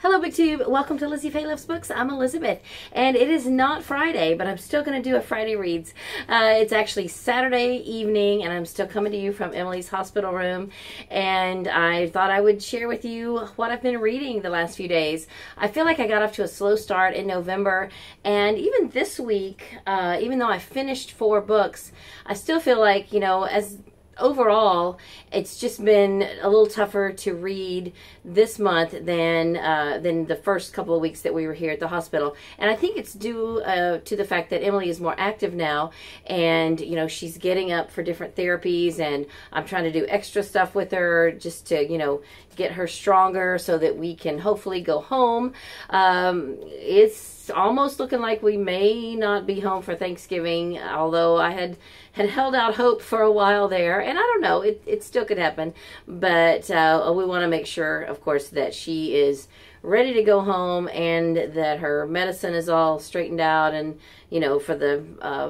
Hello, BookTube. Welcome to Lizzie Faye Loves Books. I'm Elizabeth, and it is not Friday, but I'm still going to do a Friday Reads. It's actually Saturday evening, and I'm still coming to you from Emily's hospital room, and I thought I would share with you what I've been reading the last few days. I feel like I got off to a slow start in November, and even this week, even though I finished 4 books, I still feel like, you know, as overall, it's just been a little tougher to read this month than the first couple of weeks that we were here at the hospital. And I think it's due to the fact that Emily is more active now, and you know, she's getting up for different therapies, and I'm trying to do extra stuff with her just to, you know, get her stronger so that we can hopefully go home. It's almost looking like we may not be home for Thanksgiving, although I had held out hope for a while there, and I don't know, it still could happen, but we want to make sure, of course, that she is ready to go home and that her medicine is all straightened out, and you know, for the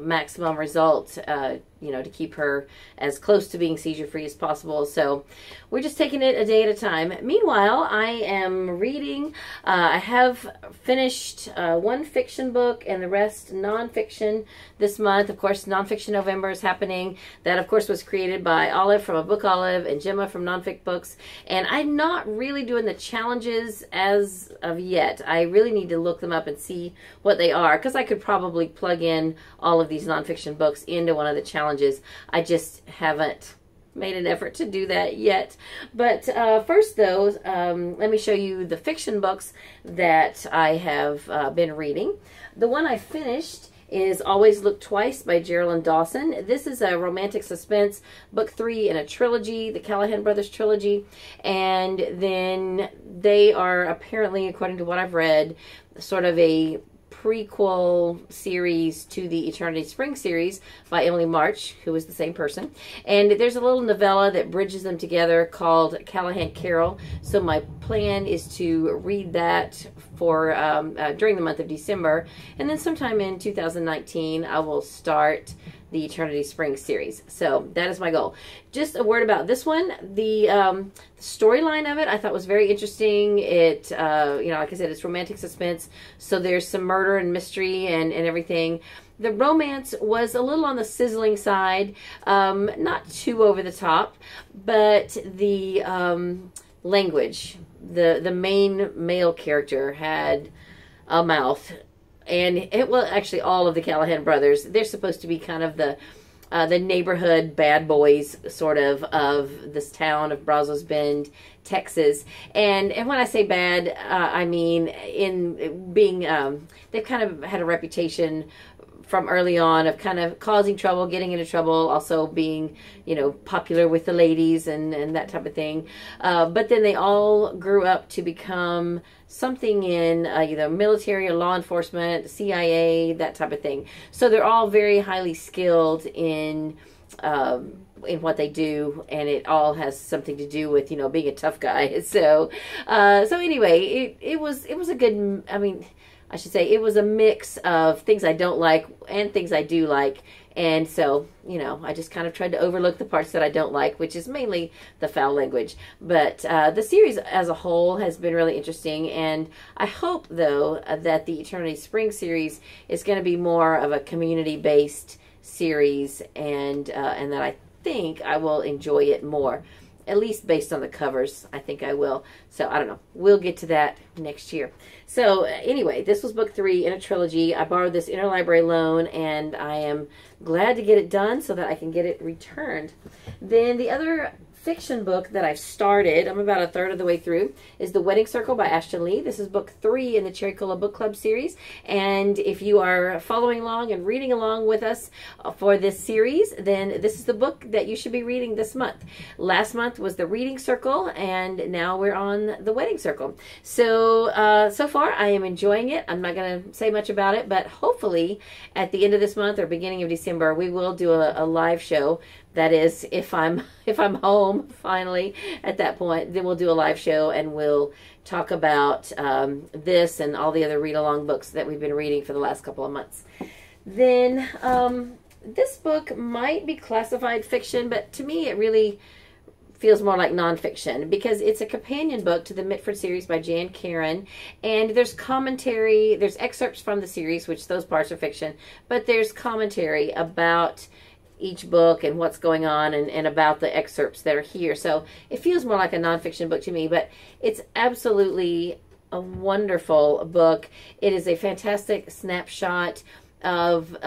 maximum result, you know, to keep her as close to being seizure-free as possible. So we're just taking it a day at a time. Meanwhile, I am reading. I have finished 1 fiction book and the rest nonfiction this month. Of course, Nonfiction November is happening. That, of course, was created by Olive from A Book Olive and Gemma from Nonfic Books. And I'm not really doing the challenges as of yet. I really need to look them up and see what they are, because I could probably plug in all of these nonfiction books into one of the challenges. I just haven't made an effort to do that yet. But first, though, let me show you the fiction books that I have been reading. The one I finished is Always Look Twice by Geralyn Dawson. This is a romantic suspense, book 3 in a trilogy, the Callahan Brothers trilogy. And then they are apparently, according to what I've read, sort of a prequel series to the Eternity Spring series by Emily March, who is the same person. And there's a little novella that bridges them together called Callahan Carol. So my plan is to read that for during the month of December, and then sometime in 2019 I will start the Eternity Spring series. So that is my goal. Just a word about this one. The storyline of it I thought was very interesting. It, you know, like I said, it's romantic suspense, so there's some murder and mystery and everything. The romance was a little on the sizzling side, not too over the top, but the language, the main male character had a mouth. And it was actually all of the Callahan brothers. They're supposed to be kind of the neighborhood bad boys, sort of this town of Brazos Bend, Texas. And when I say bad, I mean in being, they've kind of had a reputation from early on of kind of causing trouble, getting into trouble, also being, you know, popular with the ladies and that type of thing. But then they all grew up to become something in either military or law enforcement, CIA, that type of thing. So they're all very highly skilled in what they do, and it all has something to do with, you know, being a tough guy. So anyway, it was a good, I mean, I should say it was a mix of things I don't like and things I do like. And so, you know, I just kind of tried to overlook the parts that I don't like, which is mainly the foul language. But the series as a whole has been really interesting. And I hope, though, that the Eternity Spring series is going to be more of a community-based series, and that I think I will enjoy it more. At least based on the covers, I think I will. So, I don't know. We'll get to that next year. So, anyway, this was book 3 in a trilogy. I borrowed this interlibrary loan, and I am glad to get it done so that I can get it returned. Then the other fiction book that I've started, I'm about a third of the way through, is The Wedding Circle by Ashton. This is book 3 in the Cherry Cola Book Club series. And if you are following along and reading along with us for this series, then this is the book that you should be reading this month. Last month was The Reading Circle, and now we're on The Wedding Circle. So, so far I am enjoying it. I'm not going to say much about it, but hopefully at the end of this month or beginning of December, we will do a live show. That is, if I'm home finally at that point, then we'll do a live show and we'll talk about this and all the other read-along books that we've been reading for the last couple of months. Then this book might be classified fiction, but to me it really feels more like nonfiction because it's a companion book to the Mitford series by Karon, and there's commentary, there's excerpts from the series, which those parts are fiction, but there's commentary about each book and what's going on and about the excerpts that are here. So it feels more like a nonfiction book to me, but it's absolutely a wonderful book. It is a fantastic snapshot of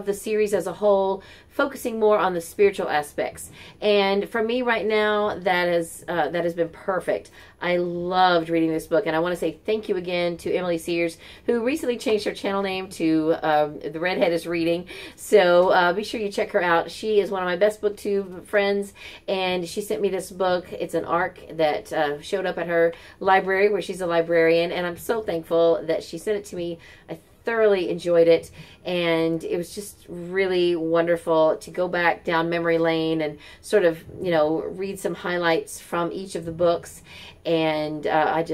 the series as a whole, focusing more on the spiritual aspects. And for me right now, that has been perfect. I loved reading this book, and I want to say thank you again to Emily Sears, who recently changed her channel name to The Redhead is Reading. So be sure you check her out. She is one of my best booktube friends, and she sent me this book. It's an ARC that showed up at her library, where she's a librarian, and I'm so thankful that she sent it to me. I thoroughly enjoyed it, and it was just really wonderful to go back down memory lane and sort of, you know, read some highlights from each of the books, and I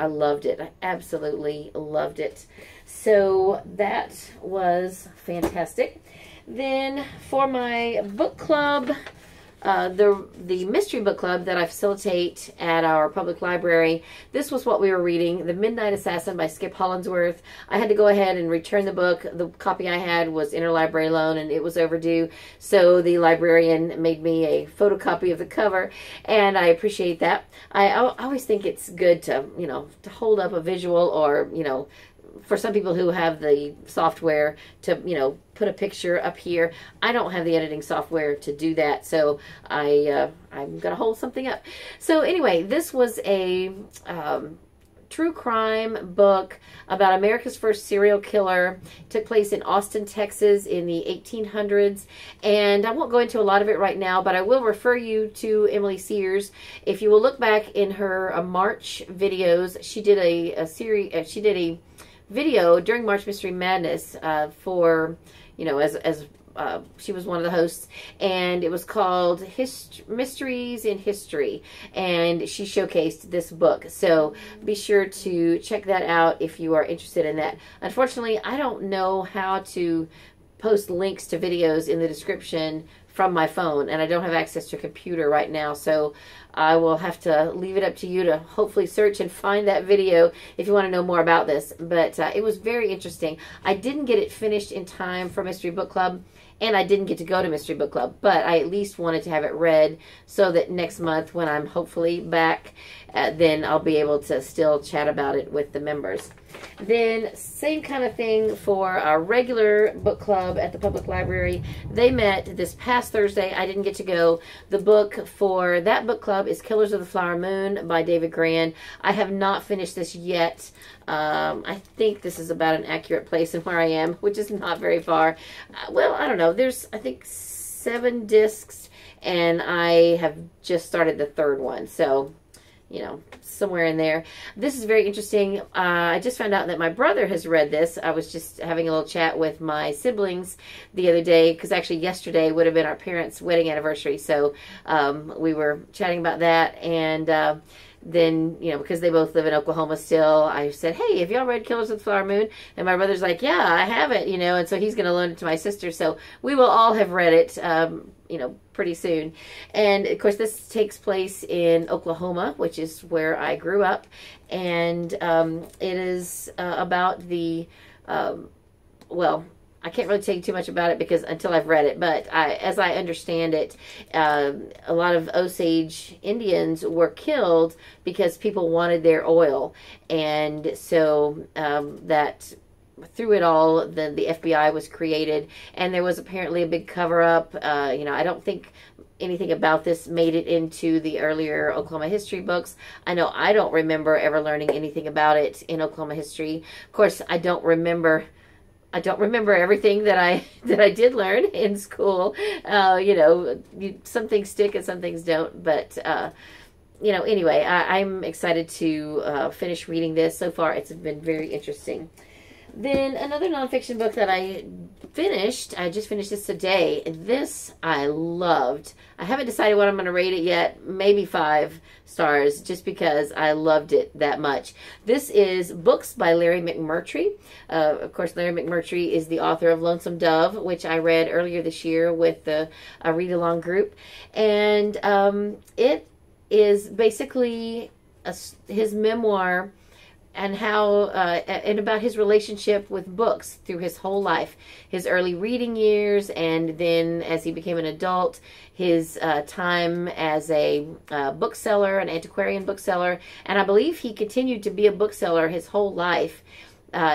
loved it. I absolutely loved it. So that was fantastic. Then for my book club, the mystery book club that I facilitate at our public library, this was what we were reading, The Midnight Assassin by Skip Hollandsworth. I had to go ahead and return the book. The copy I had was interlibrary loan, and it was overdue, so the librarian made me a photocopy of the cover, and I appreciate that. I always think it's good to, you know, to hold up a visual, or, you know, for some people who have the software to, you know, put a picture up here. I don't have the editing software to do that, so I'm going to hold something up. So anyway, this was a true crime book about America's first serial killer. It took place in Austin, Texas in the 1800s, and I won't go into a lot of it right now, but I will refer you to Emily Sears. If you will look back in her March videos, she did a series, she did a video during March Mystery Madness for, you know, as she was one of the hosts, and it was called Mysteries in History, and she showcased this book. So be sure to check that out if you are interested in that. Unfortunately, I don't know how to post links to videos in the description from my phone, and I don't have access to a computer right now, so I will have to leave it up to you to hopefully search and find that video if you want to know more about this. But it was very interesting. I didn't get it finished in time for Mystery Book Club, and I didn't get to go to Mystery Book Club, but I at least wanted to have it read so that next month when I'm hopefully back, then I'll be able to still chat about it with the members. Then same kind of thing for our regular book club at the public library. They met this past Thursday. I didn't get to go. The book for that book club is Killers of the Flower Moon by David Grann. I have not finished this yet. I think this is about an accurate place in where I am, which is not very far. Well, I don't know. There's, I think, 7 discs, and I have just started the 3rd one. So, you know, somewhere in there. This is very interesting. I just found out that my brother has read this. I was just having a little chat with my siblings the other day, because actually yesterday would have been our parents' wedding anniversary. So we were chatting about that, and then, you know, because they both live in Oklahoma still, I said, hey, have y'all read Killers of the Flower Moon? And my brother's like, yeah, I haven't, you know, and so he's going to loan it to my sister. So we will all have read it, you know, pretty soon. And of course, this takes place in Oklahoma, which is where I grew up. And it is about the, well, I can't really tell you too much about it because until I've read it, but as I understand it, a lot of Osage Indians were killed because people wanted their oil, and so that through it all, the FBI was created, and there was apparently a big cover-up. You know, I don't think anything about this made it into the earlier Oklahoma history books. I know I don't remember ever learning anything about it in Oklahoma history. Of course, I don't remember everything that I did learn in school. You know, some things stick and some things don't. But you know, anyway, I'm excited to finish reading this. So far, it's been very interesting. Then another nonfiction book that I just finished this today. This I loved. I haven't decided what I'm going to rate it yet. Maybe 5 stars, just because I loved it that much. This is Books by Larry McMurtry. Of course, Larry McMurtry is the author of Lonesome Dove, which I read earlier this year with a read-along group. And it is basically his memoir, and how and about his relationship with books through his whole life, his early reading years, and then as he became an adult, his time as a bookseller, an antiquarian bookseller, and I believe he continued to be a bookseller his whole life.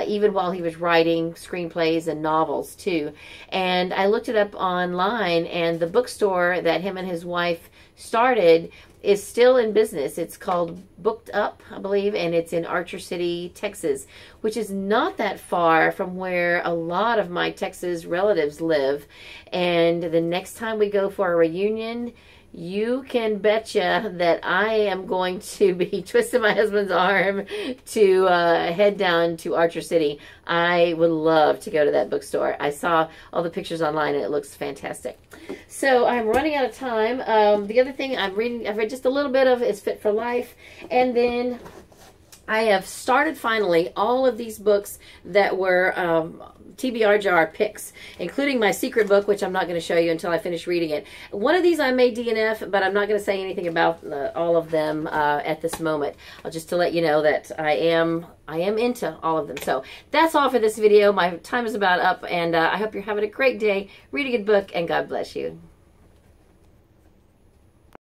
Even while he was writing screenplays and novels too. And I looked it up online, and the bookstore that him and his wife started is still in business. It's called Booked Up, I believe, and it's in Archer City, Texas, which is not that far from where a lot of my Texas relatives live. And the next time we go for a reunion, you can betcha that I am going to be twisting my husband's arm to head down to Archer City. I would love to go to that bookstore. I saw all the pictures online, and it looks fantastic. So I'm running out of time. The other thing I've read just a little bit of is Fit for Life. And then I have started finally all of these books that were TBR picks, including my secret book, which I'm not going to show you until I finish reading it. One of these I may DNF, but I'm not going to say anything about all of them at this moment. I'll just to let you know that I am into all of them. So that's all for this video. My time is about up, and I hope you're having a great day. Read a good book, and God bless you.